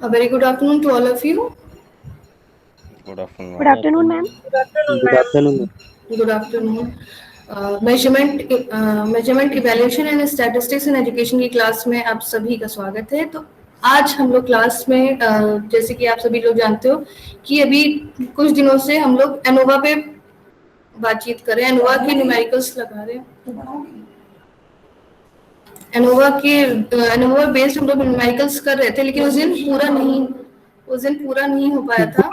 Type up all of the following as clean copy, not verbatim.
A very good afternoon to all of you. Good afternoon, Good ma'am. afternoon, ma'am. Good afternoon. Good afternoon. Measurement evaluation and statistics in education की class में आप सभी का स्वागत है। तो आज हम लोग क्लास में जैसे कि आप सभी लोग जानते हो कि अभी कुछ दिनों से हम लोग एनोवा पे बातचीत कर रहे हैं। एनोवा के न्यूमेरिकल्स लगा रहे हैं। एनोवा बेस्ड हम लोग न्यूमेरिकल्स कर रहे थे, लेकिन उस दिन पूरा नहीं हो पाया था।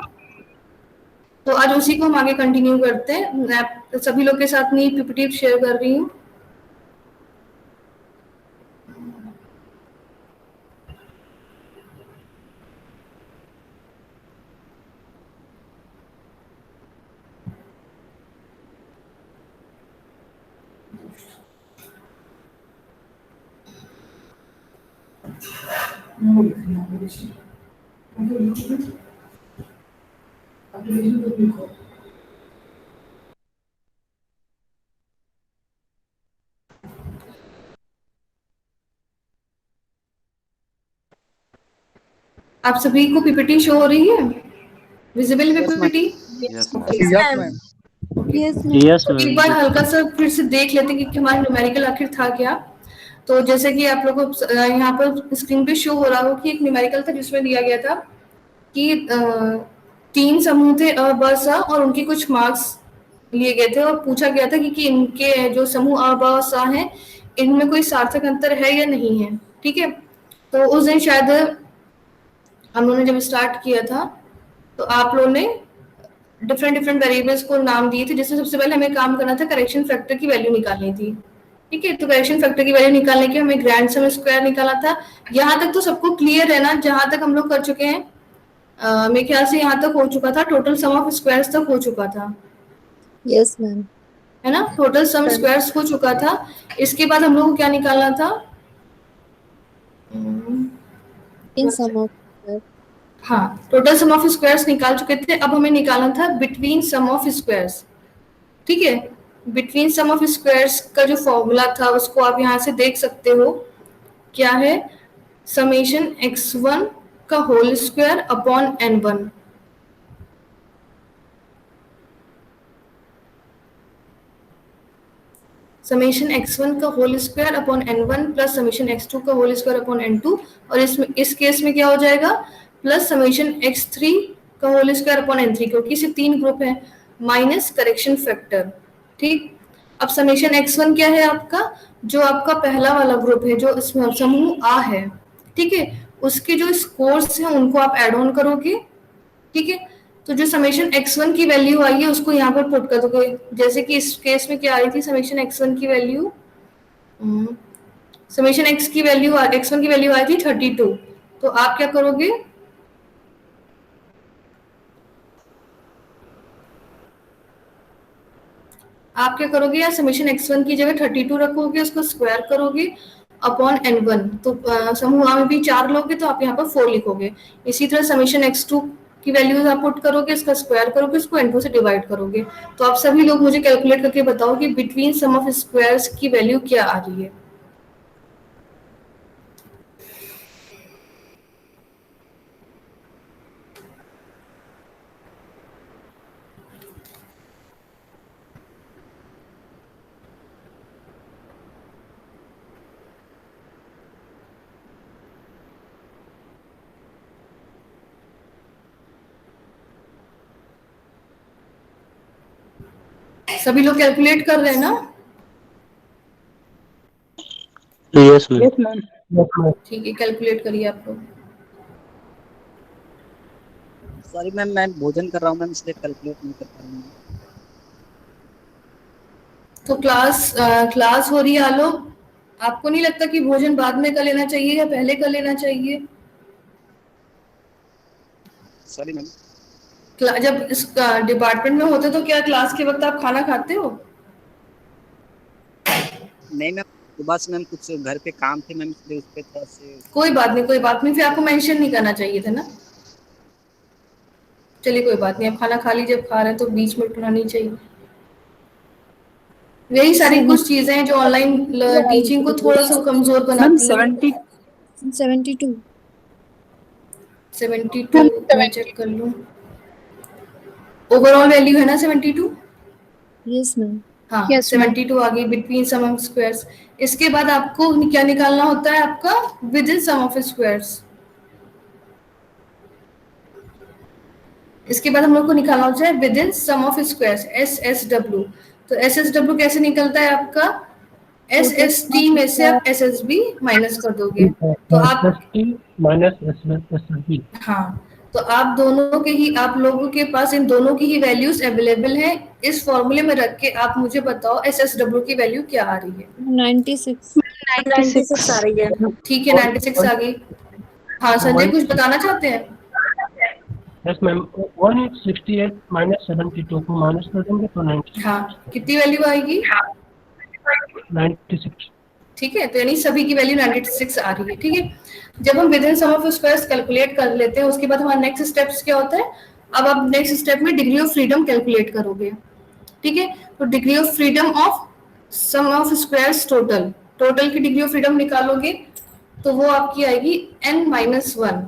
तो आज उसी को हम आगे कंटिन्यू करते हैं। मैं सभी लोग के साथ अपनी पीपीटी शेयर कर रही हूँ। आप सभी को पीपीटी शो हो रही है? विजिबल है PPT? Yes, ma'am. Yes, Yes, ma'am. ma'am. Yes, ma'am. Yes, तो एक ma'am. बार हल्का सा फिर से देख लेते हैं कि हमारा न्यूमेरिकल आखिर था क्या। तो जैसे कि आप लोगों को यहाँ पर स्क्रीन पे शो हो रहा हो कि एक न्यूमेरिकल था जिसमें दिया गया था कि 3 समूह थे अ, ब, स और उनके कुछ मार्क्स लिए गए थे और पूछा गया था कि इनके जो समूह अ, ब, स हैं इनमें कोई सार्थक अंतर है या नहीं है। ठीक है, तो उस दिन शायद हम लोगों ने जब स्टार्ट किया था तो आप लोगों ने डिफरेंट डिफरेंट वेरिएबल्स को नाम दिए थे, जिसमें सबसे पहले हमें काम करना था करेक्शन फैक्टर की वैल्यू निकालनी थी। ठीक है, तो करेक्शन फैक्टर की वैल्यू निकालने के हमें ग्रैंड सम स्क्वायर निकाला था। यहाँ तक तो सबको क्लियर है ना, जहां तक हम लोग कर चुके हैं? मेरे ख्याल से यहाँ तक हो चुका था, टोटल सम ऑफ स्क्वायर्स तक हो चुका था, Yes, ma'am. है ना? टोटल सम स्क्वायर्स हो चुका था। इसके बाद हम लोग को क्या निकालना था? In sum of हाँ, टोटल सम ऑफ स्क्वायर्स निकाल चुके थे। अब हमें निकालना था बिटवीन सम ऑफ स्क्वायर्स। ठीक है, बिटवीन सम ऑफ स्क्वायर्स का जो फॉर्मूला था उसको आप यहाँ से देख सकते हो। क्या है? समेशन x1 का whole square upon n1। Summation x1 का whole square upon n1 plus summation x2 का होल स्क्वायर अपॉन n2, और इस केस में क्या हो जाएगा? प्लस समेशन x3 का होल स्क्वायर अपॉन n3, क्योंकि इसे 3 ग्रुप है, माइनस करेक्शन फैक्टर। ठीक, अब समेशन x1 क्या है आपका? जो आपका पहला वाला ग्रुप है, जो इसमें समूह आ है। ठीक है, उसके जो स्कोर्स हैं उनको आप एड ऑन करोगे। ठीक है, तो जो समेशन x1 की वैल्यू आई है उसको यहाँ पर पुट कर दोगे। जैसे कि इस केस में क्या आई थी? समेशन x1 की वैल्यू, समेशन x1 की वैल्यू आई थी 32। तो आप क्या करोगे? या समेशन x1 की जगह 32 रखोगे, उसको स्क्वायर करोगे अपॉन n1। तो समूह A में भी 4 लोगे तो आप यहाँ पर 4 लिखोगे। इसी तरह समेशन x2 की वैल्यूज आप पुट करोगे, इसका स्क्वायर करोगे, इसको n2 से डिवाइड करोगे। तो आप सभी लोग मुझे कैलकुलेट करके बताओ कि बिटवीन सम ऑफ स्क्वायर्स की वैल्यू क्या आ रही है। सभी लोग कैलकुलेट कर रहे हैं ना? Yes, ma'am. Yes, ma'am. ठीक है, कैलकुलेट करिए आप लोग। सॉरी मैम, मैं भोजन कर रहा हूँ मैम, इसलिए कैलकुलेट नहीं कर पा रहा हूँ। तो क्लास हो रही है आलोक। आपको नहीं लगता कि भोजन बाद में कर लेना चाहिए या पहले कर लेना चाहिए? Sorry ma'am. जब इस डिपार्टमेंट में होते तो क्या क्लास के वक्त आप खाना खाते हो? नहीं मैम, सुबह से मैम कुछ घर पे काम थे मैम, इसलिए उस पे थोड़ा से। कोई बात नहीं, फिर आपको मेंशन नहीं करना चाहिए था ना। चलिए कोई बात नहीं, आप खाना खा लीजिए। जब खा रहे हैं तो बीच में उठना नहीं चाहिए। यही सारी कुछ चीजें हैं जो ऑनलाइन टीचिंग को थोड़ा सा कमजोर Ma'am, बनाती हैं। 72. 72 मैं चेक कर लूँ। ओवरऑल वैल्यू है ना 72? Yes, ma'am. हाँ, Yes, ma'am. 72 आ गई बिटवीन सम ऑफ स्क्वायर्स। इसके बाद आपको क्या निकालना होता है आपका within sum of squares. इसके बाद हम लोग को निकालना होता है within sum of squares SSW। तो SSW कैसे निकलता है आपका? SST में से आप SSB माइनस कर दोगे तो आप SST माइनस SSB। हाँ, तो आप दोनों के ही आप लोगों के पास इन दोनों की ही वैल्यूज अवेलेबल हैं। इस फॉर्मूले में रख के आप मुझे बताओ SSW की वैल्यू क्या आ रही है। 96. 96 आ रही है। ठीक है, 96 आ गई। हाँ संजय, कुछ बताना चाहते हैं? यस मैम, 168 माइनस 72 को माइनस कर देंगे तो 96। हाँ, कितनी वैल्यू आएगी? 96। ठीक है, तो यानी सभी की वैल्यू 96 आ रही है। ठीक है, जब हम within sum of squares calculate कर लेते हैं उसके बाद हमारा नेक्स्ट स्टेप्स क्या होता है? अब आप नेक्स्ट स्टेप में डिग्री ऑफ फ्रीडम कैलकुलेट करोगे। ठीक है, तो degree of freedom of sum of squares total की डिग्री ऑफ फ्रीडम निकालोगे तो वो आपकी आएगी n-1।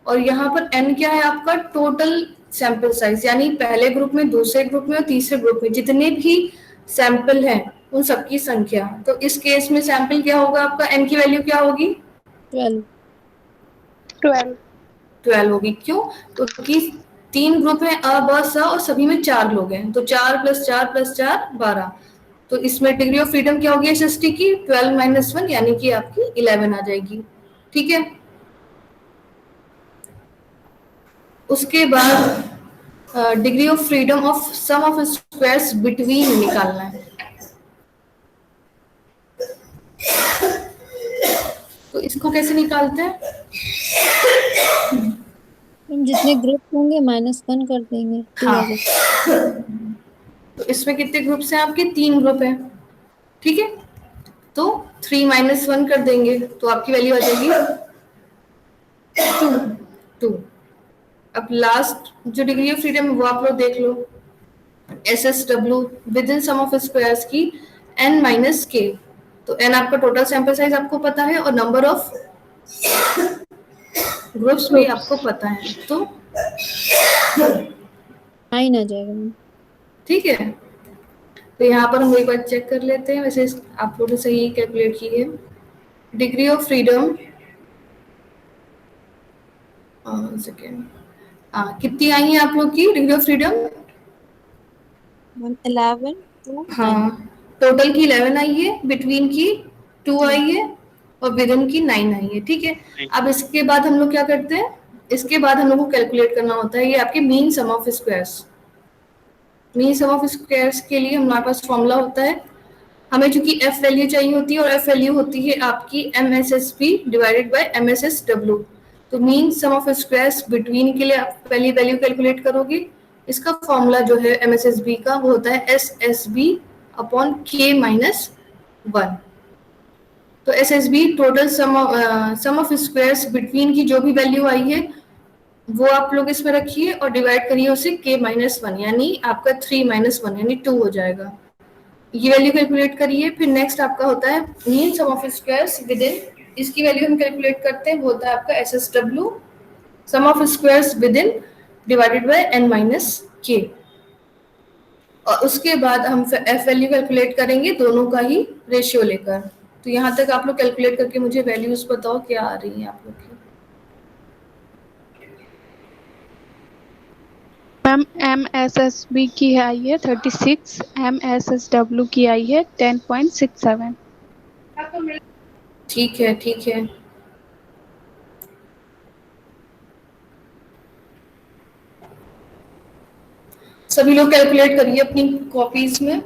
और यहाँ पर n क्या है आपका? टोटल सैंपल साइज, यानी पहले ग्रुप में, दूसरे ग्रुप में और तीसरे ग्रुप में जितने भी सैंपल हैं उन सबकी संख्या। तो इस केस में सैंपल क्या होगा आपका? n की वैल्यू क्या होगी? 12. 12 होगी। क्यों? क्योंकि 3 ग्रुप है अ ब स और सभी में 4 लोग हैं, तो 4 + 4 + 4 12। तो इसमें डिग्री ऑफ फ्रीडम क्या होगी SST की? 12 - 1 यानी कि आपकी 11 आ जाएगी। ठीक है, उसके बाद degree of freedom of sum of squares between निकालना है। तो इसको कैसे निकालते हैं? हम जितने ग्रुप होंगे -1 कर देंगे 2 हाँ, आ जाएगा। तो इसमें कितने ग्रुप्स हैं आपके? 3 ग्रुप हैं। ठीक है, तो 3 - 1 कर देंगे तो आपकी वैल्यू आ जाएगी 2। अब लास्ट जो डिग्री ऑफ फ्रीडम है वो आप लोग देख लो, SSW within sum of squares की n - k। तो n आपका टोटल सैंपल साइज आपको पता है और नंबर ऑफ ग्रुप्स भी आपको पता है, तो 9 आ जाएगा मैम। ठीक है। तो यहाँ पर हम एक बार चेक कर लेते हैं, वैसे आप लोगों ने सही कैलकुलेट की है डिग्री ऑफ फ्रीडम। सेकेंड, कितनी आई है आप लोग की degree of freedom? Ma'am 11 to 9. हाँ, टोटल की 11 आई है, बिटवीन की 2 आई है और विद इन की 9 आई है। ठीक है, अब इसके बाद हम लोग क्या करते हैं? इसके बाद हम लोग को कैलकुलेट करना होता है ये आपके mean sum of squares. Mean sum of squares के लिए हमारे पास फॉर्मूला होता है, हमें चूंकि f वैल्यू चाहिए होती है और f वैल्यू होती है आपकी MSSB डिवाइडेड बाय MSSW। तो mean sum of squares between के लिए आप पहली वैल्यू कैलकुलेट करोगे। इसका फॉर्मूला जो है MSSB का वो होता है SSB अपॉन K - 1। तो SSB total sum of squares between की जो भी वैल्यू आई है वो आप लोग इसमें रखिए और डिवाइड करिए उसे K - 1, यानी आपका 3 - 1 यानी 2 हो जाएगा। ये वैल्यू कैलकुलेट करिए। फिर नेक्स्ट आपका होता है mean sum of squares within, इसकी वैल्यू हम कैलकुलेट करते हैं, वो होता है आपका SSW sum of squares within divided by n - k। और उसके बाद हम f वैल्यू कैलकुलेट करेंगे दोनों का ही रेशियो लेकर। तो यहाँ तक आप लोग कैलकुलेट करके मुझे वैल्यूज बताओ क्या आ रही हैं आप लोग की। मैम MSSB की आई है 36, MSSW की आई है 10.67। ठीक है, ठीक है, सभी लोग कैलकुलेट करिए अपनी कॉपीज में,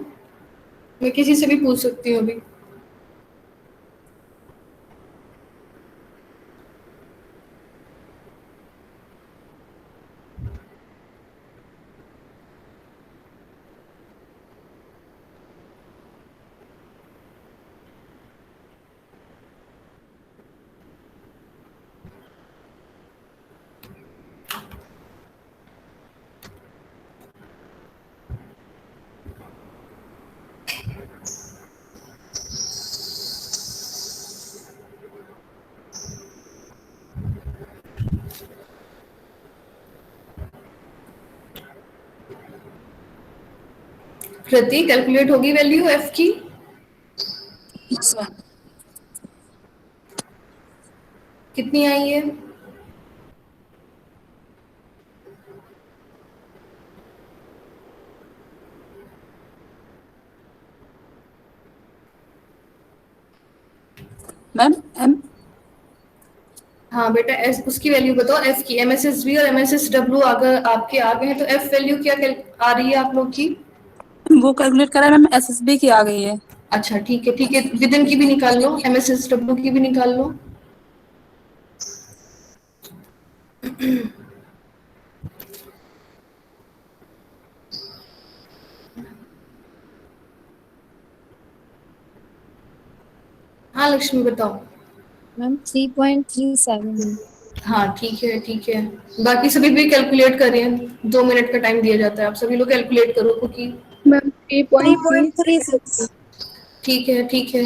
मैं किसी से भी पूछ सकती हूँ अभी। कृति कैलकुलेट होगी वैल्यू एफ की? कितनी आई है? मैम एम हाँ बेटा, एस उसकी वैल्यू बताओ एफ की। एमएसएसबी और एमएसएसडब्ल्यू अगर आपके आ गए हैं तो एफ वैल्यू क्या आ रही है आप लोग की? वो कैलकुलेट करा है मैम, एसएसबी की आ गई है। अच्छा ठीक है ठीक है, विदिन की भी निकाल लो, एमएसएसडब्ल्यू की भी निकाल लो। हाँ लक्ष्मी बताओ। मैम 3.37। हाँ ठीक है ठीक है, बाकी सभी भी कैलकुलेट कर रहे हैं, 2 मिनट का टाइम दिया जाता है, आप सभी लोग कैलकुलेट करो क्योंकि मैम 3.3। 3.36। ठीक है ठीक है।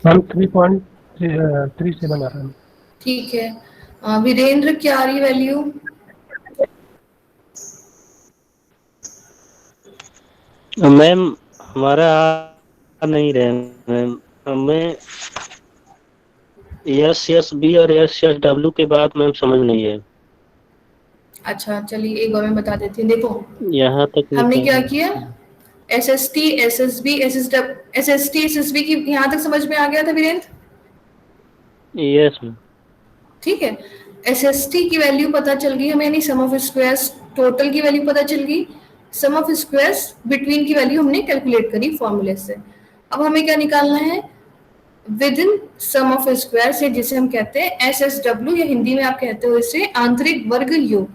मैम 3.37 आ रहा है। ठीक है वीरेंद्र क्या आ रही वैल्यू? मैम हमारा आ नहीं रहे मैम, हमें एस बी और एस डब्ल्यू के बाद मैम समझ नहीं है। अच्छा चलिए एक बार मैं बता देती हूँ, देखो यहाँ तक हमने क्या निकाल। किया, S S T S S B S S B की यहाँ तक समझ में आ गया था वीरेंद्र? Yes ma'am. ठीक है, एस एस टी की वैल्यू पता चल गई हमें, यानी सम ऑफ स्क्वायर्स टोटल की वैल्यू पता चल गई, सम ऑफ स्क्वायर्स बिटवीन की वैल्यू हमने कैलकुलेट करी फॉर्मूले से। अब हमें क्या निकालना है, within sum of square से, जिसे हम कहते हैं एस एस डब्ल्यू, या हिंदी में आप कहते हो इसे आंतरिक वर्ग योग।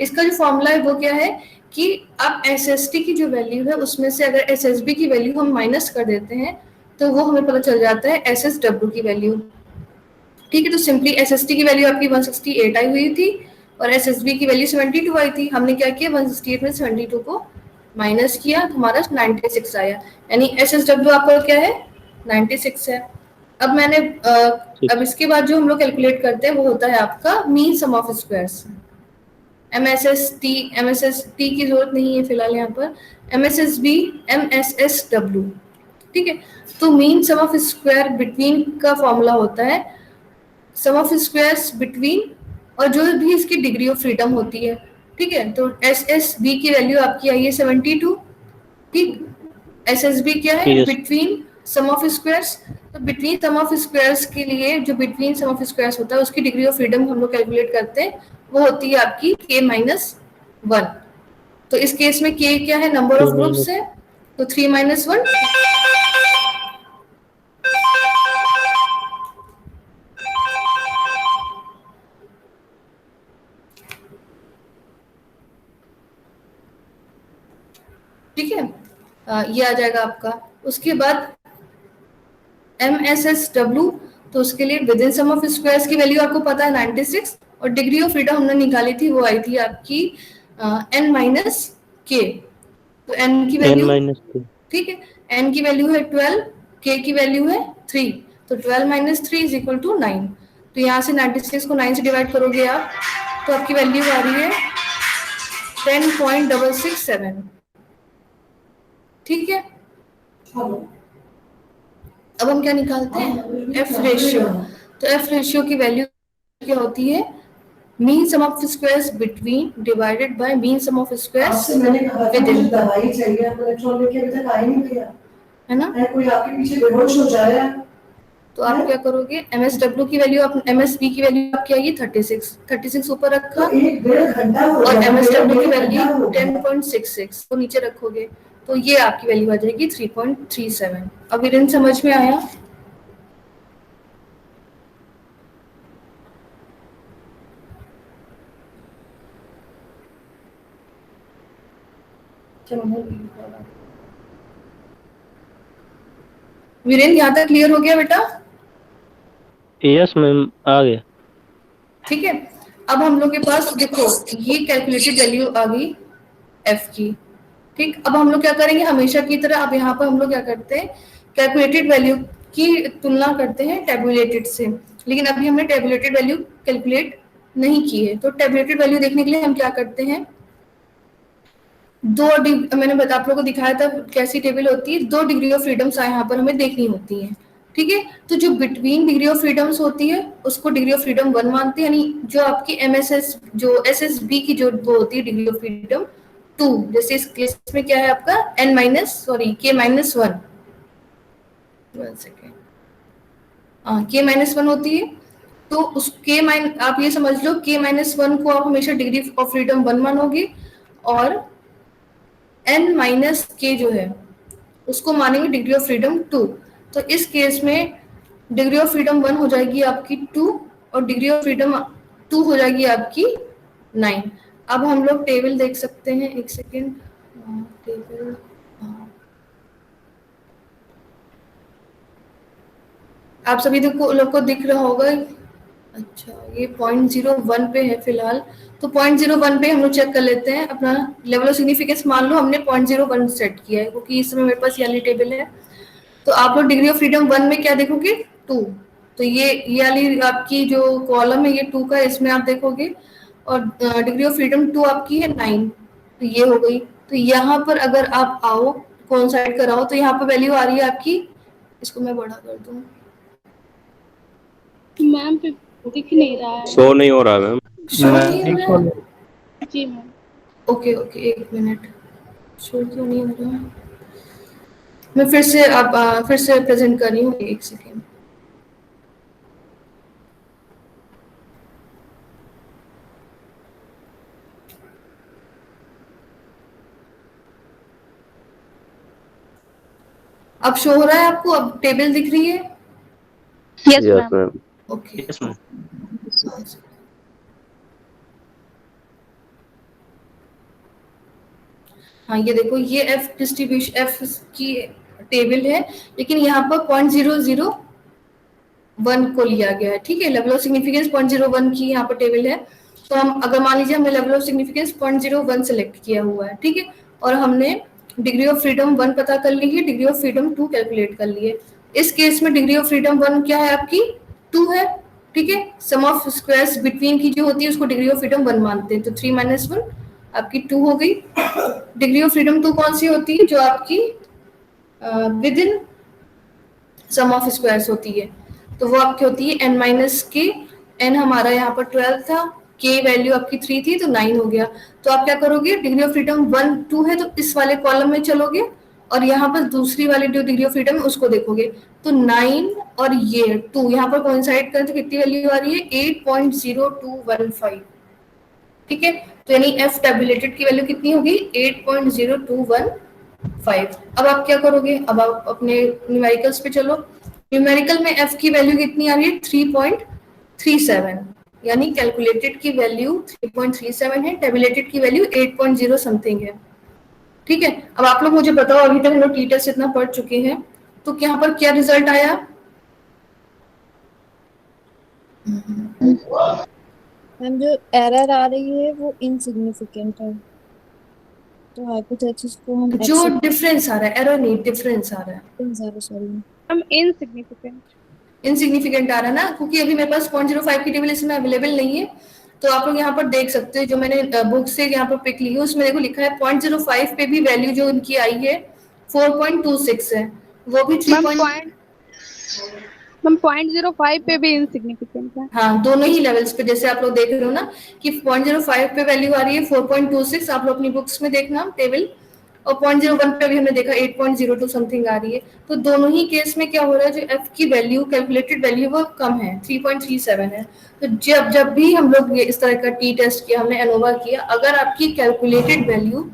इसका जो फॉर्मूला है वो क्या है कि अब एस एस टी की जो वैल्यू है उसमें से अगर एस एस बी की वैल्यू हम माइनस कर देते हैं तो वो हमें पता चल जाता है एस एस डब्ल्यू की वैल्यू। ठीक है, तो सिंपली एस एस टी की वैल्यू आपकी 168 आई हुई थी और एस एस बी की वैल्यू 72 आई थी। हमने क्या किया, 168 में 72 को माइनस किया तो हमारा 96 आया, यानी एस एस डब्ल्यू आपका क्या है 96 है। अब मैंने अब इसके बाद जो हम लोग कैलकुलेट करते हैं वो होता है आपका मीन सम ऑफ स्क्वायर्स। एमएसएसटी की जरूरत नहीं है फिलहाल यहाँ पर, एमएसएसबी एमएसएसडब्ल्यू। ठीक है, तो mean sum of square between का फॉर्मूला होता है सम ऑफ स्क्वायर्स बिटवीन और जो भी इसकी डिग्री ऑफ फ्रीडम होती है। ठीक है, तो एस एस बी की वैल्यू आपकी आई है 72। ठीक, एस एस बी क्या है, yes between sum of squares. तो बिटवीन सम ऑफ स्क्वायर्स के लिए जो बिटवीन सम ऑफ स्क्वायर्स होता है उसकी डिग्री ऑफ फ्रीडम हम लोग कैलकुलेट करते हैं, वो होती है आपकी k माइनस 1। तो इस केस में k क्या है, नंबर ऑफ ग्रुप्स है, तो 3 माइनस 1। ठीक है, ये आ जाएगा आपका। उसके बाद MSSW, तो उसके लिए within sum of squares की वैल्यू आपको पता है 96 और डिग्री ऑफ फ्रीडम हमने निकाली थी वो आई थी आपकी n माइनस के। तो n की एन वैल्यू, माइनस। ठीक है, n की वैल्यू है 12, k की वैल्यू है 3, तो 12 माइनस 3 इज इक्वल टू 9। तो यहाँ से 96 को 9 से डिवाइड करोगे आप तो आपकी वैल्यू आ रही है 10.667। ठीक है, अब हम क्या निकालते हैं, एफ रेशियो। तो एफ रेशियो की वैल्यू क्या होती है, mean sum of squares between divided by mean sum of squares within. दवाई चाहिए, इलेक्ट्रॉन लेके अभी तक आई नहीं भैया, है ना, कोई आपके पीछे बेहोश हो जाए तो आप क्या करोगे, एमएसडब्ल्यू की वैल्यू, आप एमएसबी की वैल्यू आपकी आएगी 36 ऊपर रखा तो 1.5 घंटा हो और गया, एमएसडब्ल्यू की 1.5 वैल्यू घंटा हो गया। 10.66 को नीचे रखोगे तो ये आपकी वैल्यू आ जाएगी 3.37। अब इधर समझ में आया? चलो वीरेंद्र, यहाँ तक क्लियर हो गया बेटा? यस मैम, आ गया। ठीक है, अब हम लोग के पास देखो ये कैलकुलेटेड वैल्यू आ गई एफ की। ठीक, अब हम लोग क्या करेंगे हमेशा की तरह, अब यहाँ पर हम लोग क्या करते हैं कैलकुलेटेड वैल्यू की तुलना करते हैं टेबुलेटेड से, लेकिन अभी हमने टेबुलेटेड वैल्यू कैलकुलेट नहीं की है। तो टेबुलेटेड वैल्यू देखने के लिए हम क्या करते हैं, मैंने आप लोगों को दिखाया था कैसी टेबल होती है, 2 डिग्री ऑफ फ्रीडम्स यहाँ पर हमें देखनी होती है। ठीक है, तो जो बिटवीन डिग्री ऑफ फ्रीडम्स होती है उसको डिग्री ऑफ फ्रीडम 1 मानते हैं, यानी जो आपकी एमएसएस जो एसएसबी की जो वो होती है डिग्री ऑफ फ्रीडम 2, जैसे इस केस में क्या है आपका के माइनस 1 के माइनस 1 होती है। तो उस के माइन आप ये समझ लो के माइनस 1 को आप हमेशा डिग्री ऑफ फ्रीडम 1 मानोगे और n माइनस के जो है उसको मानेंगे डिग्री ऑफ फ्रीडम 2। तो इस केस में डिग्री ऑफ फ्रीडम 1 हो जाएगी आपकी 2 और डिग्री ऑफ फ्रीडम 2 हो जाएगी आपकी 9। अब हम लोग टेबल देख सकते हैं, एक सेकेंड, टेबल आप सभी लोग को दिख रहा होगा। अच्छा, ये 0.01 पे है फिलहाल, तो 0.01 पे हम लोग चेक कर लेते हैं अपना लेवल ऑफ सिग्निफिकेंस। मान लो हमने 0.01 सेट किया है क्योंकि इस समय मेरे पास ये वाली टेबल है। तो आप लोग डिग्री ऑफ फ्रीडम 1 में क्या देखोगे 2, तो ये वाली आपकी जो कॉलम है ये 2 का, इसमें आप देखोगे, और डिग्री ऑफ फ्रीडम 2 आपकी है 9, तो ये हो गई। तो यहाँ पर अगर आप आओ कोइंसाइड कराओ तो यहाँ पर वैल्यू आ रही है आपकी, इसको मैं बड़ा कर दूं मैम, दिख नहीं रहा है। शो नहीं हो रहा मैम। शो नहीं हो रहा है? जी मैम। ओके ओके, एक मिनट, शो क्यों नहीं हो रहा है? मैं फिर से प्रेजेंट कर रही हूँ, एक सेकेंड। अब शो हो रहा है आपको? अब टेबल दिख रही है? Yes ma'am. Okay, yes ma'am. हाँ ये देखो, ये एफ डिस्ट्रीब्यूशन एफ की टेबल है, लेकिन यहाँ पर 0.001 को लिया गया है। ठीक है, लेवल ऑफ सिग्निफिकेंस 0.01 की यहाँ पर टेबल है। तो हम अगर मान लीजिए हमने लेवल ऑफ सिग्निफिकेंस 0.01 सेलेक्ट किया हुआ है, ठीक है, और हमने डिग्री ऑफ फ्रीडम 1 पता कर ली है, डिग्री ऑफ फ्रीडम 2 कैलकुलेट कर लिए। इस केस में डिग्री ऑफ फ्रीडम 1 क्या है आपकी 2 है। ठीक है, सम ऑफ स्क्वायर्स बिटवीन की जो होती है उसको डिग्री ऑफ फ्रीडम 1 मानते हैं, तो 3 माइनस 1 आपकी 2 हो गई। डिग्री ऑफ फ्रीडम 2 कौन सी होती है, जो आपकी within sum of squares होती है, तो वो आपकी होती है n माइनस के। n हमारा यहाँ पर 12 था, k वैल्यू आपकी 3 थी, तो 9 हो गया। तो आप क्या करोगे, डिग्री ऑफ फ्रीडम 1 2 है तो इस वाले कॉलम में चलोगे और यहाँ पर दूसरी वाली जो डिग्री ऑफ फ्रीडम है उसको देखोगे, तो 9 और ये 2 यहाँ पर कोइंसाइड करें तो कितनी वैल्यू आ रही है 8.0215। ठीक है, तो यानी एफ टेबुलेटेड की वैल्यू कितनी होगी 8.0215। अब आप क्या करोगे, अब आप अपने न्यूमेरिकल्स पे चलो। न्यूमेरिकल में एफ की वैल्यू कितनी आ रही है 3.37, यानी कैलकुलेटेड की वैल्यू 3.37 है, टेबुलेटेड की वैल्यू 8.0 समथिंग है। ठीक है, अब आप लोग मुझे बताओ, अभी तक हम लोग टी टेस्ट इतना पढ़ चुके हैं, तो यहाँ पर क्या रिजल्ट आया? मैम जो एरर आ रही है वो इनसिग्निफिकेंट है, तो हाइपोथेसिस को हम जो डिफरेंस आ रहा है, एरर नहीं डिफरेंस आ रहा है, सॉरी हम इनसिग्निफिकेंट इनसिग्निफिकेंट आ रहा है ना, क्योंकि अभी मेरे पास 0.05 की टेबल इसमें अवेलेबल नहीं है। तो आप लोग यहाँ पर देख सकते हो, जो मैंने बुक से यहाँ पर पिक ली है उसमें देखो लिखा है 0.05 पे भी वैल्यू जो इनकी आई है 4.26 है, वो भी 3. मैम 0.05 पे भी इनसिग्निफिकेंट है। हाँ, दोनों ही लेवल्स पे, जैसे आप लोग देख रहे हो ना कि 0.05 पे वैल्यू आ रही है 4.26, आप लोग अपनी बुक्स में देखना टेबल, और 0.01 पे भी हमने देखा 8.02 समथिंग आ रही है। तो दोनों ही केस में क्या हो रहा है, जो एफ की वैल्यू कैलकुलेटेड वैल्यू वो कम है, 3.37 है। तो जब भी हम लोग इस तरह का टी टेस्ट किया, हमने एनोवा किया, अगर आपकी कैलकुलेटेड वैल्यू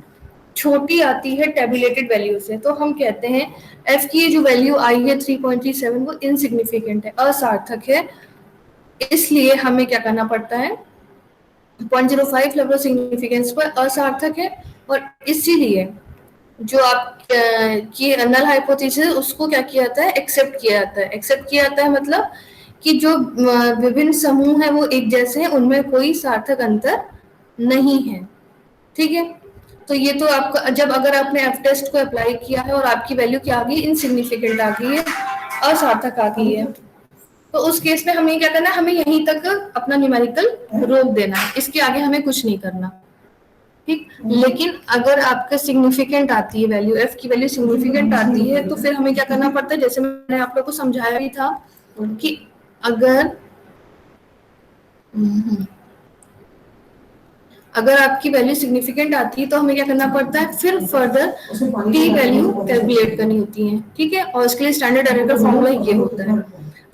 छोटी आती है टेबुलेटेड वैल्यू से, तो हम कहते हैं एफ की ये जो वैल्यू आई है 3.37 वो इनसिग्निफिकेंट है, असार्थक है। इसलिए हमें क्या करना पड़ता है, 0.05 लेवल ऑफ सिग्निफिकेंस पर असार्थक है, और इसीलिए जो आप की नल हाइपोथेसिस उसको क्या किया जाता है, एक्सेप्ट किया जाता है। एक्सेप्ट किया जाता है मतलब कि जो विभिन्न समूह हैं वो एक जैसे हैं, उनमें कोई सार्थक अंतर नहीं है। ठीक है, तो ये तो आपका जब अगर आपने एफ टेस्ट को अप्लाई किया है और आपकी वैल्यू क्या आ गई, इनसिग्निफिकेंट आ गई है, असार्थक आ गई है, तो उस केस में हमें क्या करना है, हमें यहीं तक अपना न्यूमेरिकल रोक देना है, इसके आगे हमें कुछ नहीं करना। ठीक, लेकिन अगर आपका सिग्निफिकेंट आती है वैल्यू, एफ की वैल्यू सिग्निफिकेंट आती है, तो फिर हमें क्या करना पड़ता है, जैसे मैंने आप लोग को समझाया भी था कि अगर अगर आपकी वैल्यू सिग्निफिकेंट आती है तो हमें क्या करना पड़ता है, फिर फर्दर टी वैल्यू कैलकुलेट करनी होती है। ठीक है, और इसके लिए स्टैंडर्ड एरर का फॉर्मूला ये होता है।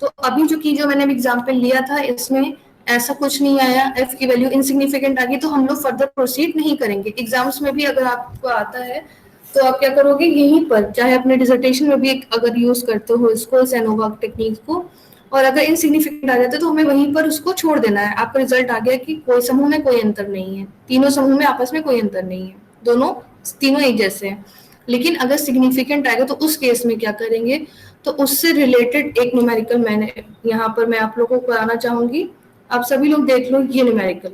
तो अभी जो मैंने एग्जांपल लिया था इसमें ऐसा कुछ नहीं आया, एफ की वैल्यू इनसिग्निफिकेंट आ गई तो हम लोग फर्दर प्रोसीड नहीं करेंगे। एग्जाम्स में भी अगर आपको आता है तो आप क्या करोगे, यहीं पर चाहे अपने डिसर्टेशन में भी अगर यूज करते हो इसको, एनोवा टेक्निक को, और अगर इनसिग्निफिकेंट आ जाता है तो हमें वहीं पर उसको छोड़ देना है। आपका रिजल्ट आ गया कि कोई समूह में कोई अंतर नहीं है, तीनों समूह में आपस में कोई अंतर नहीं है, तीनों एक जैसे हैं। लेकिन अगर सिग्निफिकेंट आएगा तो उस केस में क्या करेंगे, तो उससे रिलेटेड एक न्यूमेरिकल मैंने यहाँ पर मैं आप लोगों को कराना चाहूंगी। आप सभी लोग देख लो ये न्यूमेरिकल,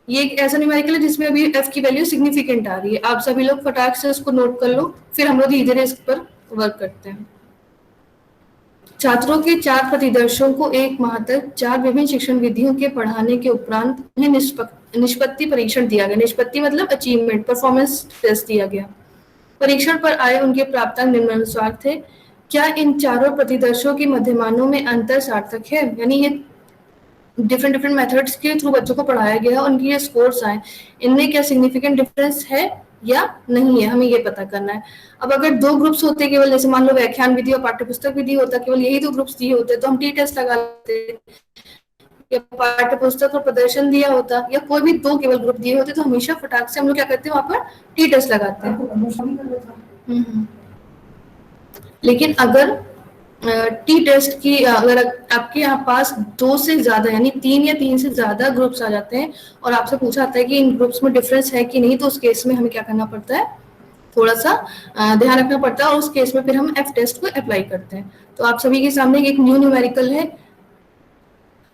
ये एक ऐसा न्यूमेरिकल है जिसमें अभी एफ की वैल्यू सिग्निफिकेंट आ रही है। आप सभी लोग फटाक से उसको नोट कर लो, फिर हम लोग धीरे धीरे इस पर वर्क करते हैं। छात्रों के 4 प्रतिदर्शों को 1 माह तक 4 विभिन्न शिक्षण विधियों के पढ़ाने के उपरांत उन्हें निष्पत्ति परीक्षण दिया गया। निष्पत्ति मतलब अचीवमेंट, परफॉर्मेंस टेस्ट दिया गया। परीक्षण पर आए उनके प्राप्तांक निम्नानुसार थे। क्या इन चारों प्रतिदर्शों के मध्यमानों में अंतर सार्थक है? यानी ये डिफरेंट मेथड्स के थ्रू बच्चों को पढ़ाया गया, उनके ये स्कोर्स आए, इनमें क्या सिग्निफिकेंट डिफरेंस है या नहीं है, हमें ये पता करना है। अब अगर 2 ग्रुप्स होते केवल, जैसे मान लो व्याख्यान विधि और पाठ्यपुस्तक विधि होता, केवल यही 2 ग्रुप्स दिए होते तो हम टी टेस्ट लगा लेते, या पाठ्यपुस्तक और प्रदर्शन दिया होता, या कोई भी 2 केवल ग्रुप दिए होते तो हमेशा फटाक से हम लोग क्या करते हैं, वहां पर टी टेस्ट लगाते हैं। लेकिन अगर टी टेस्ट की अगर आपके यहाँ पास 2 से ज्यादा यानी 3 या 3 से ज्यादा ग्रुप्स आ जाते हैं और आपसे पूछा जाता है कि इन ग्रुप्स में डिफरेंस है कि नहीं, तो उस केस में हमें क्या करना पड़ता है, थोड़ा सा ध्यान रखना पड़ता है, और उस केस में फिर हम एफ टेस्ट को अप्लाई करते हैं। तो आप सभी के सामने एक न्यू न्यूमेरिकल है,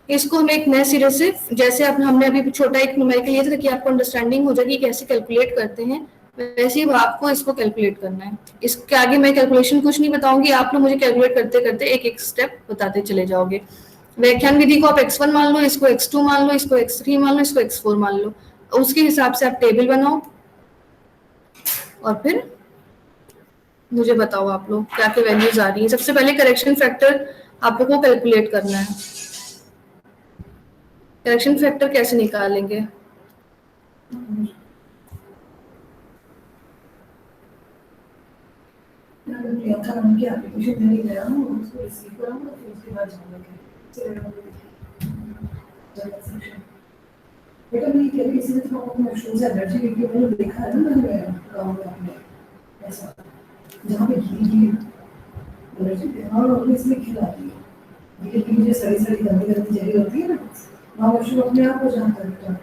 इसको हम एक नए सिरे से, जैसे हमने अभी छोटा एक न्यूमेरिकल लिया था कि आपको अंडरस्टैंडिंग हो जाएगी कैसे कैलकुलेट करते हैं, वैसे ही आपको इसको कैलकुलेट करना है। इसके आगे मैं कैलकुलेशन कुछ नहीं बताऊंगी, आप लोग मुझे कैलकुलेट करते करते एक एक स्टेप बताते चले जाओगे। व्याख्यान विधि को आप x1 मान लो, इसको x2 मान लो, इसको x3 मान लो, इसको x4 मान लो, उसके हिसाब से आप टेबल बनाओ और फिर मुझे बताओ आप लोग क्या क्या वैल्यूज आ रही है। सबसे पहले करेक्शन फैक्टर आप लोग को कैलकुलेट करना है। करेक्शन फैक्टर कैसे निकालेंगे, प्रियंका मैम की एप्लीकेशन देने गया हूँ, उसको रिसीव कराऊंगा, फिर उसके बाद जाऊंगा। बेटा मैं कह रही इसलिए थोड़ा इमोशंस एनर्जी क्योंकि मैंने देखा है ना, मैंने गाँव में अपने ऐसा जहाँ पे घी एनर्जी और इसमें खिलाती है, लेकिन मुझे सड़ी सड़ी गंदी गंदी जगह होती है ना, वहाँ वॉशरूम अपने आप हो जाता है।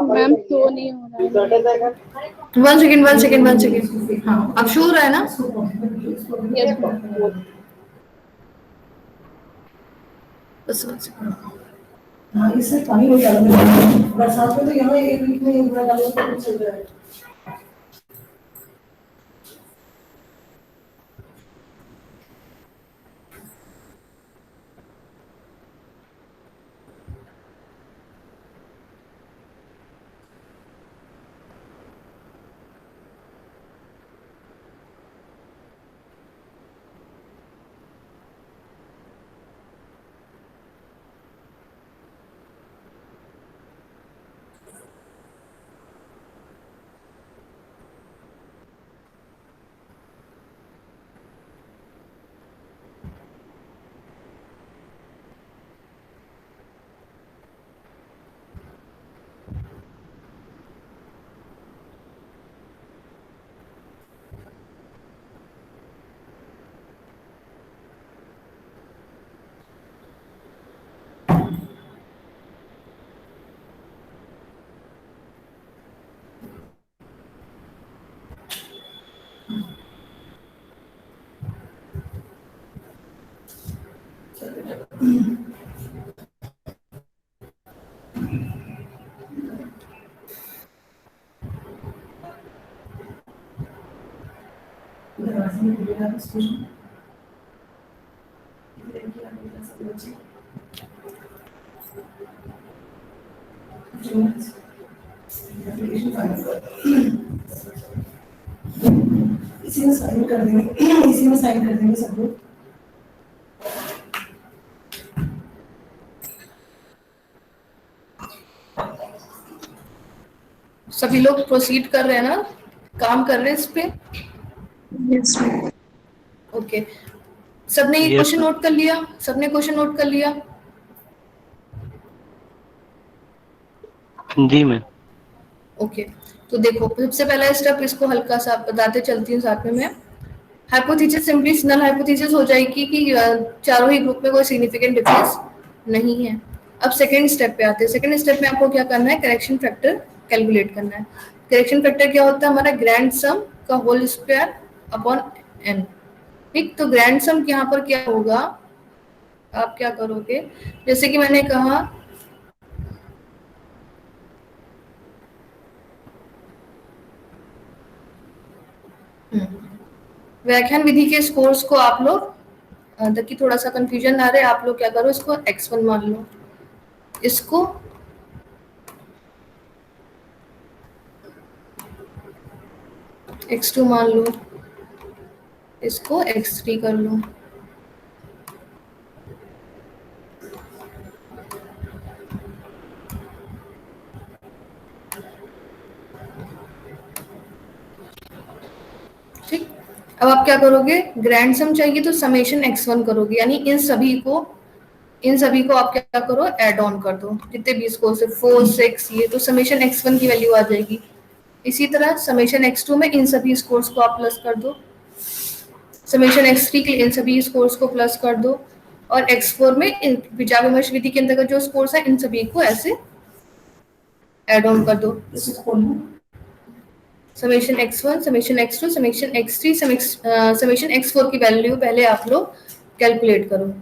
मैम तो नहीं हो रहा है। 1 सेकेंड। हाँ अब शो हो रहा है ना? बस 1 सेकेंड। हाँ इससे पानी नहीं डालना, बरसात में तो यहाँ एक वीक में एक बार डालने का कुछ चल रहा है। इसी में साइन कर देंगे, इसी में साइन कर देंगे सब लोग। सभी लोग प्रोसीड कर रहे हैं ना, काम कर रहे हैं इस पे? Yes ma'am. ओके, सबने ये Yes, क्वेश्चन नोट कर लिया? सबने क्वेश्चन नोट कर लिया? जी मैम। ओके, तो देखो सबसे पहला स्टेप, इसको हल्का सा बताते चलती हूँ साथ में मैं। हाइपोथेसिस सिंपली नल हाइपोथेसिस हो जाएगी कि चारों ही ग्रुप में कोई सिग्निफिकेंट डिफरेंस नहीं है। अब सेकंड स्टेप पे आते हैं। सेकंड स्टेप में आपको क्या करना है, करेक्शन फैक्टर कैलकुलेट करना है। करेक्शन फैक्टर क्या होता है, हमारा ग्रैंड सम का होल स्क्वायर अपॉन एन। ठीक, तो ग्रैंड सम यहाँ पर क्या होगा, आप क्या करोगे, जैसे कि मैंने कहा व्याख्यान विधि के स्कोर्स को आप लोग ताकि थोड़ा सा कंफ्यूजन ना रहे, आप लोग क्या करो, इसको x1 मान लो, इसको x2 मान लो, इसको x3 कर लो। ठीक, अब आप क्या करोगे, ग्रैंड सम चाहिए तो समेशन x1 करोगे, यानी इन सभी को आप क्या करो, ऐड ऑन कर दो, जितने भी स्कोर से 4 6 ये, तो समेशन x1 की वैल्यू आ जाएगी। इसी तरह समेशन x2 में इन सभी स्कोर्स को आप प्लस कर दो, समेशन x3 के इन सभी स्कोर्स को प्लस कर दो, और x4 में इन विचार विमर्श विधि के अंतर्गत जो स्कोर्स है इन सभी को ऐसे ऐड ऑन कर दो। Summation x1, summation x2, summation x3, summation x4 की वैल्यू पहले आप लोग कैलकुलेट करो।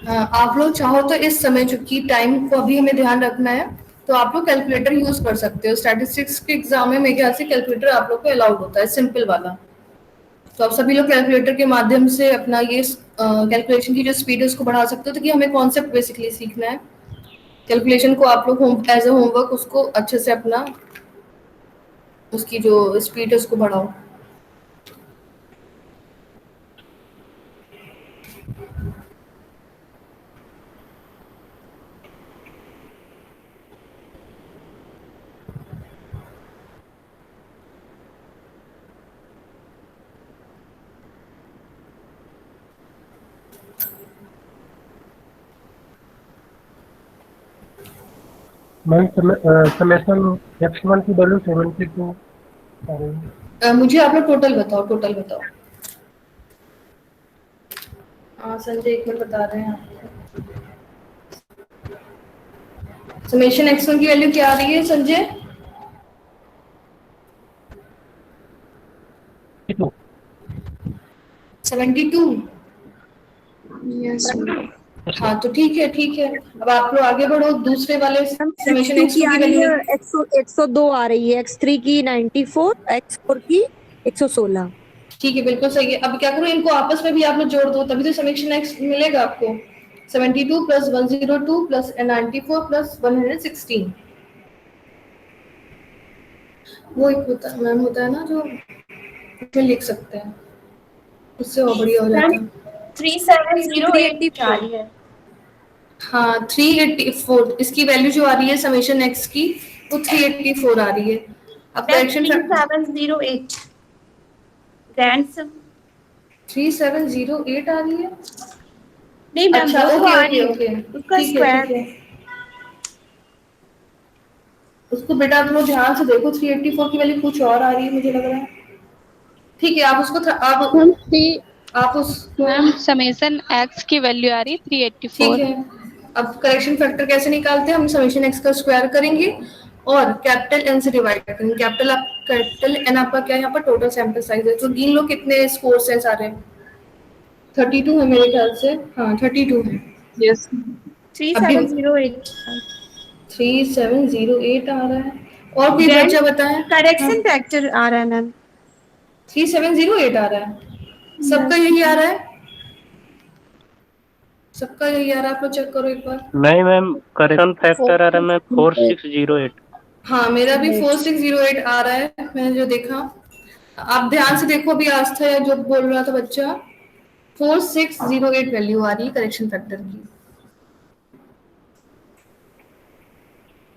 आप लोग चाहो तो इस समय, चूंकि टाइम को अभी हमें ध्यान रखना है, तो आप लोग कैलकुलेटर यूज कर सकते हो। स्टैटिस्टिक्स के एग्जाम में मेरे ख्याल से कैलकुलेटर आप लोग को अलाउड होता है, सिंपल वाला। तो आप सभी लोग कैलकुलेटर के माध्यम से अपना ये कैलकुलेशन की जो स्पीड है उसको बढ़ा सकते हो, तो कि हमें कॉन्सेप्ट बेसिकली सीखना है। कैलकुलेशन को आप लोग एज ए होमवर्क उसको अच्छे से अपना, उसकी जो स्पीड है उसको बढ़ाओ। मैम समेशन x1 की वैल्यू 72 आ रही है। मुझे आप लोग टोटल बताओ। हाँ संजय एक मिनट बता रहे हैं आपको। समेशन x1 की वैल्यू क्या आ रही है संजय? 72। Yes ma'am. हाँ तो ठीक है। अब आप लोग आगे बढ़ो, दूसरे वाले समेशन x2 x2 की आ की रही वैल्यू। है 102 आ रही है, x3 की 94, x4 की 116। ठीक है, बिल्कुल सही है। अब क्या करो, इनको आपस में भी आप लोग जोड़ दो, तभी तो समेशन x मिलेगा आपको। 72 प्लस 102 प्लस 94 प्लस 116, वो एक होता है मैम, होता है ना जो इसमें लिख सकते हैं। उससे और बढ़िया हो जाता। 3708 आ रही है। हाँ 384, इसकी वैल्यू जो आ रही है समेशन एक्स की वो 384 आ रही है। अब करेक्शन 3708 रैंसम 3708 आ रही है। नहीं मैम, अच्छा वो तो ओके आ ओके रही है ओके, उसका ठीक है स्क्वायर। ठीक है। उसको बेटा तुम लोग ध्यान से देखो, 384 की वैल्यू कुछ और आ रही है मुझे लग रहा है। ठीक है आप उसको आप उसको मैम समेशन एक्स की वैल्यू आ रही है 384। ठीक है। अब करेक्शन फैक्टर कैसे निकालते हैं, हम समेशन एक्स का स्क्वायर करेंगे और कैपिटल एन से डिवाइड करेंगे। कैपिटल एन आपका क्या है यहाँ पर टोटल सैंपल साइज है। तो गिन लो कितने स्कोर्स हैं सारे। 32 है मेरे ख्याल से, हाँ 32 है। यस अभी 3708 3708 आ रहा है। और कोई बच्चा बताएं। करेक्शन फैक्टर आ रहा है मैम 3708 आ रहा है। सबका यही आ रहा है, सबका यही आ रहा है। आप लोग चेक करो एक बार। नहीं मैम, करेक्शन फैक्टर आ रहा है मैम 4608। हाँ मेरा भी 4608 आ रहा है, मैंने जो देखा। आप ध्यान से देखो, अभी आस्था या जो बोल रहा था बच्चा, 4608 वैल्यू आ रही है करेक्शन फैक्टर की।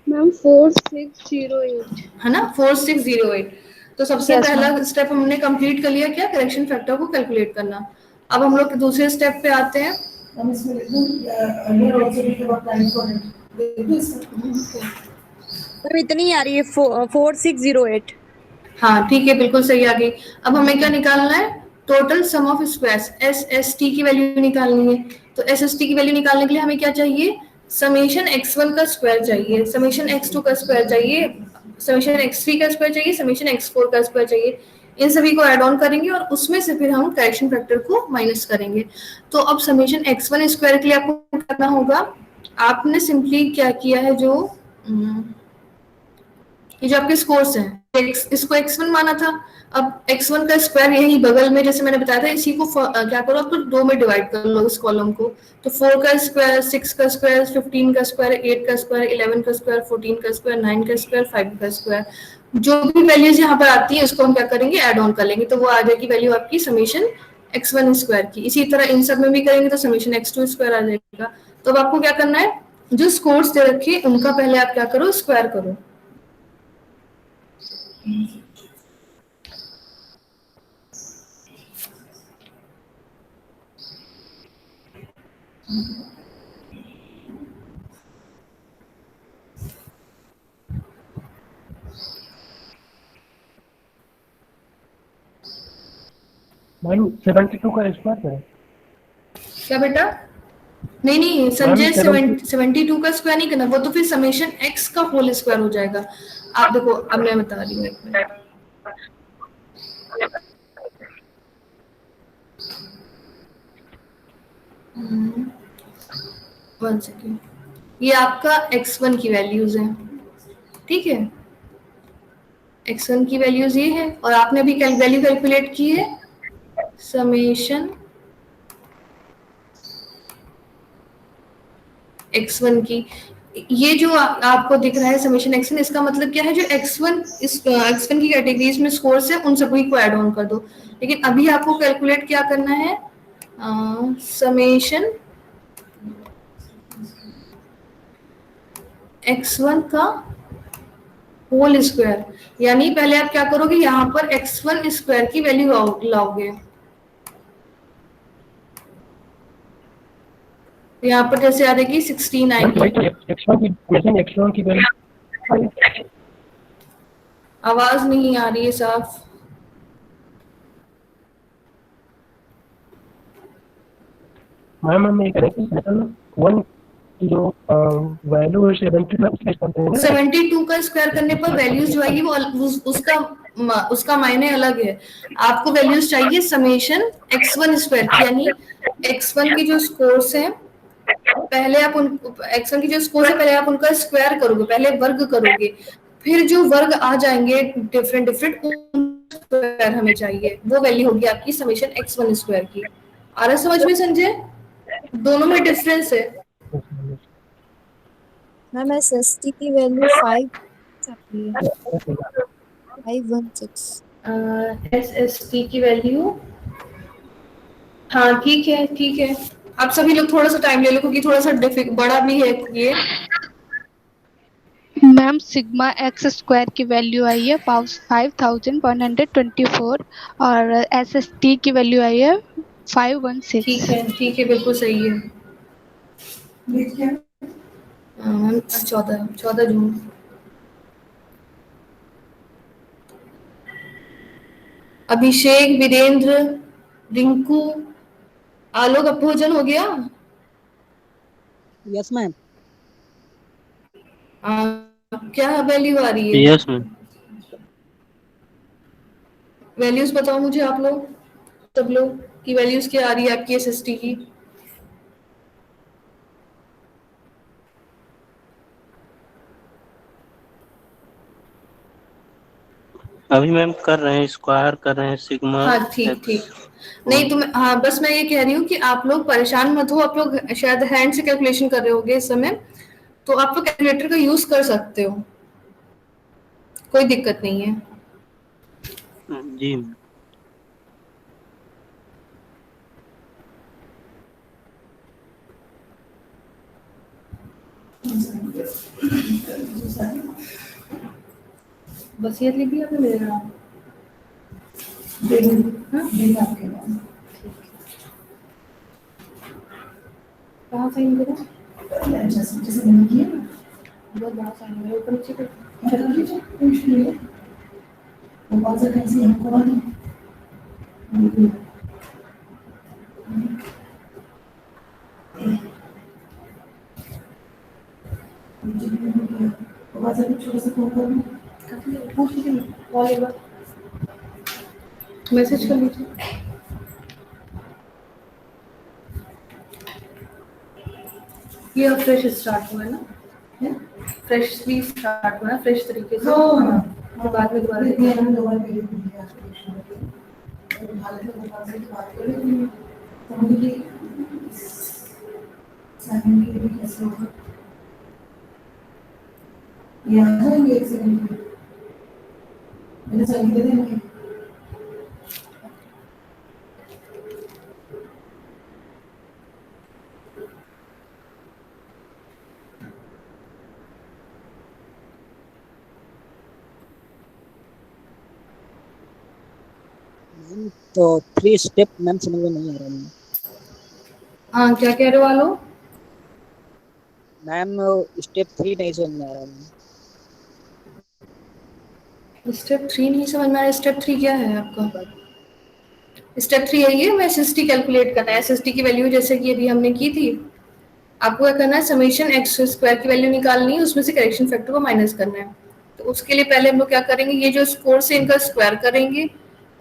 मैम 4608 है ना 4608। तो सबसे Yes, पहला स्टेप हमने कंप्लीट कर लिया, क्या करेक्शन फैक्टर को कैलकुलेट करना। अब हम लोग दूसरे स्टेप पे आते हैं। हम इसमें लिख दूं earlier also we have applied for it. देख दो इसका। तो इतनी आ रही है 4608। हाँ ठीक है, बिल्कुल सही आ गई। अब हमें क्या निकालना है, total sum of squares, S S T की वैल्यू निकालनी है। तो एस एस टी की वैल्यू निकालने के लिए हमें क्या चाहिए, समेशन x1 का स्क्वायर चाहिए, समेशन x2 का स्क्वायर चाहिए, समेशन x3 का स्क्वायर चाहिए, समेशन x4 का स्क्वायर चाहिए। इन सभी को ऐड ऑन करेंगे और उसमें से फिर हम करेक्शन फैक्टर को माइनस करेंगे। तो अब समेशन x1 स्क्वायर के लिए आपको करना होगा, आपने सिंपली क्या किया है, जो ये जो आपके स्कोर्स हैं, इसको x1 माना था। अब x1 का स्क्वायर यही बगल में जैसे मैंने बताया था, इसी को क्या करो आप, तो 2 में डिवाइड कर लो इस कॉलम को। तो 4 का स्क्वायर, 6 का स्क्वायर, 15 का स्क्वायर, 8 का स्क्वायर, 11 का स्क्वायर, 14 का स्क्वायर, 9 का स्क्वायर, 5 का स्क्वायर। जो भी वैल्यूज यहाँ पर आती है उसको हम क्या करेंगे, ऐड ऑन कर लेंगे। तो वो आ जाएगी वैल्यू आपकी समेशन x1 स्क्वायर की। इसी तरह इन सब में भी करेंगे तो समेशन x2 स्क्वायर आ जाएगा। तो अब आपको क्या करना है, जो स्कोर्स दे रखे उनका पहले आप क्या करो, स्क्वायर करो। मैम 72 का स्क्वायर करें। क्या बेटा, नहीं संजय, 72 का स्क्वायर नहीं करना, वो तो फिर समेशन x का होल स्क्वायर हो जाएगा। आप देखो अब मैं बता रही हूँ, एक मिनट। वन सेकेंड, ये आपका x1 की वैल्यूज है, ठीक है। x1 की वैल्यूज ये है और आपने अभी वैल्यू कैलकुलेट की है समेशन x1 की। ये जो आपको दिख रहा है समेशन x1, इसका मतलब क्या है, जो x1 x1 की कैटेगरीज में स्कोर्स है उन सभी को ऐड ऑन कर दो। लेकिन अभी आपको कैलकुलेट क्या करना है, समेशन x1 का होल स्क्वायर। यानी पहले आप क्या करोगे, यहाँ पर x1 स्क्वायर की वैल्यू लाओगे। यहाँ पर जैसे आ जाएगी 16 आएगी। x1 की वैल्यू आवाज नहीं आ रही है साफ। मैम हम ये करें कि वन जो वैल्यू है 72 का स्क्वायर करने पर वैल्यूज जो आएगी वो उसका मायने अलग है। आपको वैल्यूज चाहिए समेशन x1 स्क्वायर की, यानी x1 की जो स्कोर्स हैं पहले आप x1 की जो स्कोर्स है पहले आप उनका स्क्वायर करोगे, पहले वर्ग करोगे, फिर जो वर्ग आ जाएंगे डिफरेंट स्क्वायर हमें चाहिए, वो वैल्यू होगी आपकी समेशन x1 स्क्वायर की। आ रहा समझ में संजय, दोनों में डिफरेंस है। मैम एसएसटी की वैल्यू 5 आती है, 516। एसएसटी की वैल्यू हाँ ठीक है ठीक है, आप सभी लोग थोड़ा सा टाइम ले लो क्योंकि थोड़ा सा बड़ा भी है ये। मैम सिग्मा एक्स स्क्वायर की वैल्यू आई है 5124 और एस एस टी की वैल्यू आई है 516। ठीक है बिल्कुल सही है। डेट क्या है? मैम 14 जून। अभिषेक, वीरेंद्र, रिंकू, आलोक, अब भोजन हो गया? Yes ma'am. क्या वैल्यू आ रही है? Yes ma'am. वैल्यूज बताओ मुझे आप लोग, सब लोग की वैल्यूज क्या आ रही है आपकी एसएसटी की? अभी मैम कर रहे हैं, स्क्वायर कर रहे हैं सिग्मा। हाँ ठीक। नहीं तो हाँ बस मैं ये कह रही हूँ कि आप लोग परेशान मत हो, आप लोग शायद हैंड से कैलकुलेशन कर रहे होगे इस समय, तो आप लोग कैलकुलेटर का यूज कर सकते हो, कोई दिक्कत नहीं है। जी मैम। वसीयत लिख दिया था मेरा। कहाँ साइन करो? जैसे मैंने किया ना, बहुत बड़ा साइन है, ऊपर नीचे कर। वो कौन सा कैसे हमको वाली छोटा सा फोन कर कॉल एक बार मैसेज कर लीजिए। ये अब फ्रेश स्टार्ट हुआ है ना, फ्रेशली स्टार्ट हुआ है, फ्रेश तरीके से। तो बाद में दोबारा एक सेकंड मैंने साइन दे देंगे। तो 3 स्टेप मैम समझ में नहीं आ रहा मैम। हाँ क्या कह रहे हो आलो? मैम स्टेप 3 नहीं समझ में आ रहा मैम। स्टेप 3 नहीं समझ में आया? स्टेप 3 क्या है आपका? स्टेप 3 यही है, मैं एसएसटी कैलकुलेट करना है। एसएसटी की वैल्यू जैसे कि अभी हमने की थी, आपको क्या करना है, समेशन एक्स स्क्वायर की वैल्यू निकालनी है, उसमें से करेक्शन फैक्टर को माइनस करना है। तो उसके लिए पहले हम लोग क्या करेंगे, ये जो स्कोर से इनका स्क्वायर करेंगे,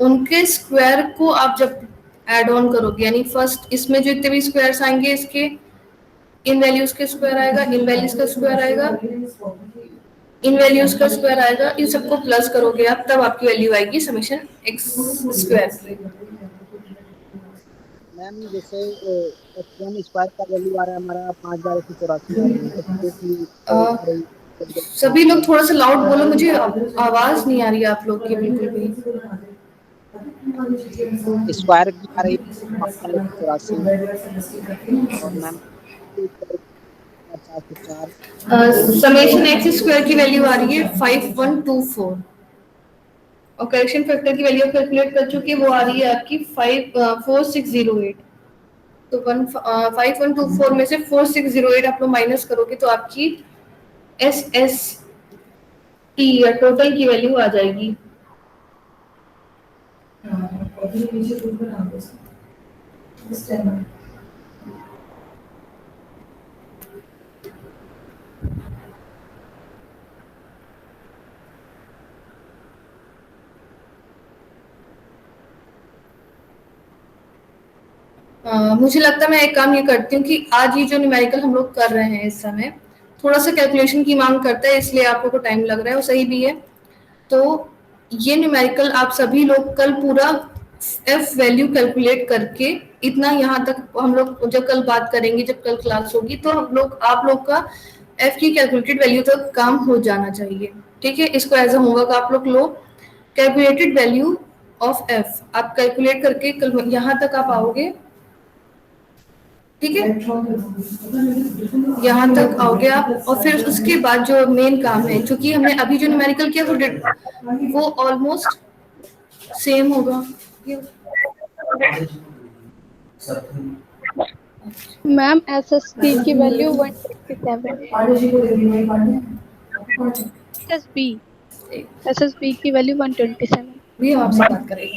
उनके स्क्वायर को आप जब ऐड ऑन करोगे, यानी फर्स्ट इसमें जो इतने भी स्क्वायर्स आएंगे, इसके इन वैल्यूज के स्क्वायर आएगा, इन वैल्यूज का स्क्वायर आएगा, इन वैल्यूज का स्क्वायर आएगा, इन सबको प्लस करोगे आप, तब आपकी वैल्यू आएगी समेशन एक्स स्क्वायर। मैम जैसे x1 स्क्वायर का वैल्यू आ रहा है हमारा 5184। सभी लोग थोड़ा सा लाउड बोलो, मुझे आवाज नहीं आ रही है आप लोग की बिल्कुल भी। स्क्वायर की आ रही है 5184 और मैम 404। समेशन एक्स स्क्वायर की वैल्यू आ रही है 5124 और करेक्शन फैक्टर की वैल्यू कैलकुलेट कर चुकी है, वो आ रही है आपकी 4608। तो 5124 में से 4608 आप लोग माइनस करोगे तो आपकी एस एस टी या टोटल की वैल्यू आ जाएगी। मुझे लगता है मैं एक काम ये करती हूँ कि आज ये जो न्यूमेरिकल हम लोग कर रहे हैं इस समय थोड़ा सा कैलकुलेशन की मांग करता है, इसलिए आप लोग को टाइम लग रहा है, वो सही भी है। तो ये न्यूमेरिकल आप सभी लोग कल पूरा एफ वैल्यू कैलकुलेट करके इतना यहाँ तक हम लोग जब कल बात करेंगे, जब कल क्लास होगी तो हम लोग आप लोग का एफ की कैलकुलेटेड वैल्यू तक काम हो जाना चाहिए। ठीक है, इसको एज अ होमवर्क आप लोग लो। कैलकुलेटेड वैल्यू ऑफ एफ आप कैलकुलेट करके कल यहाँ तक आप आओगे ठीक है, यहाँ तक आओगे आप। और फिर उसके बाद जो मेन काम है, क्योंकि हमने अभी जो न्यूमेरिकल किया वो ऑलमोस्ट सेम होगा। मैम एसएसबी की वैल्यू 127, एसएसबी की वैल्यू 127। भी हम आपसे बात करेंगे।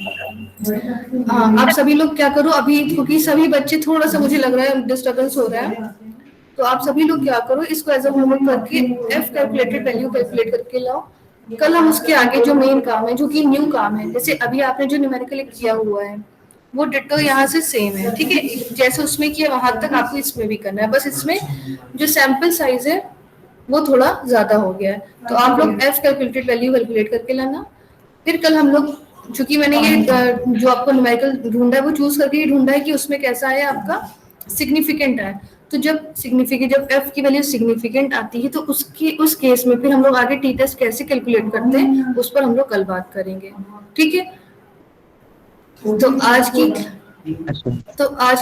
हाँ, आप सभी लोग क्या करो अभी, क्योंकि सभी बच्चे थोड़ा सा मुझे लग रहा है डिस्टर्बेंस हो रहा है, तो आप सभी लोग क्या करो, इसको एज अ होमवर्क करके एफ कैलकुलेटेड वैल्यू कैलकुलेट करके लाओ। कल हम उसके आगे जो मेन काम है, जो कि न्यू काम है, जैसे अभी आपने जो न्यूमेरिकल किया हुआ है वो डिट्टो यहाँ से सेम है, ठीक है, जैसे उसमें किया वहां तक आपको इसमें भी करना है, बस इसमें जो सैंपल साइज है वो थोड़ा ज्यादा हो गया है। तो आप लोग एफ कैलकुलेटेड वैल्यू कैलकुलेट करके लाना। फिर कल हम लोग, चूंकि मैंने ये जो आपको न्यूमेरिकल ढूंढा है वो चूज करके ही ढूंढा है कि उसमें कैसा है आपका सिग्निफिकेंट है। तो जब एफ की वैल्यू सिग्निफिकेंट आती है तो उस केस में फिर हम लोग आगे टी टेस्ट कैसे कैलकुलेट करते हैं उस पर हम लोग कल बात करेंगे, ठीक है। तो आज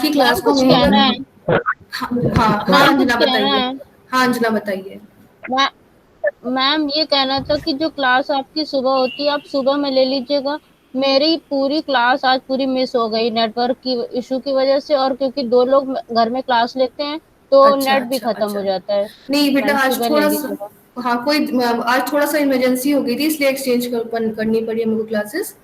की क्लास को हाँ अंजना बताइए। हाँ अंजना बताइए। मैम ये कहना था कि जो क्लास आपकी सुबह होती है आप सुबह में ले लीजिएगा। मेरी पूरी क्लास आज पूरी मिस हो गई नेटवर्क की इशू की वजह से, और क्योंकि 2 लोग घर में क्लास लेते हैं तो नेट भी खत्म हो जाता है। नहीं बेटा, आज थोड़ा सा आज थोड़ा सा इमरजेंसी हो गई थी, इसलिए एक्सचेंज करनी पड़ी हमको क्लासेस,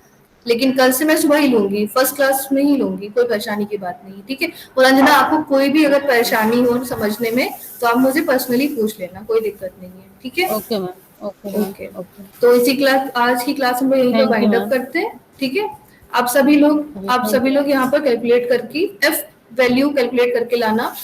लेकिन कल से मैं सुबह ही लूंगी, फर्स्ट क्लास में ही लूंगी, कोई परेशानी की बात नहीं, ठीक है। और अंजना, आपको कोई भी अगर परेशानी हो समझने में तो आप मुझे पर्सनली पूछ लेना, कोई दिक्कत नहीं है, ठीक है। Okay ma'am, okay. तो आज की क्लास हम लोग यहीं पर वाइंड अप करते हैं, ठीक है। आप सभी लोग यहाँ पर कैलकुलेट करके एफ वैल्यू कैलकुलेट करके लाना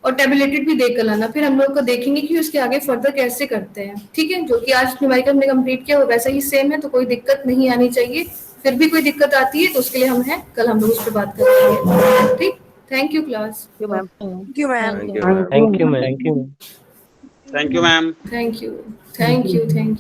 और टेबुलेटेड भी देख कर लाना। फिर हम लोग को देखेंगे कि उसके आगे फर्दर कैसे करते हैं, ठीक है। जो कि आज न्यूमेरिकल हमने कंप्लीट किया वो वैसा ही सेम है, तो कोई दिक्कत नहीं आनी चाहिए। फिर भी कोई दिक्कत आती है तो उसके लिए हम हैं, कल हम लोग उस पर बात करेंगे, ठीक। Thank you class. Thank you ma'am. Thank you ma'am. Thank you ma'am. Thank you.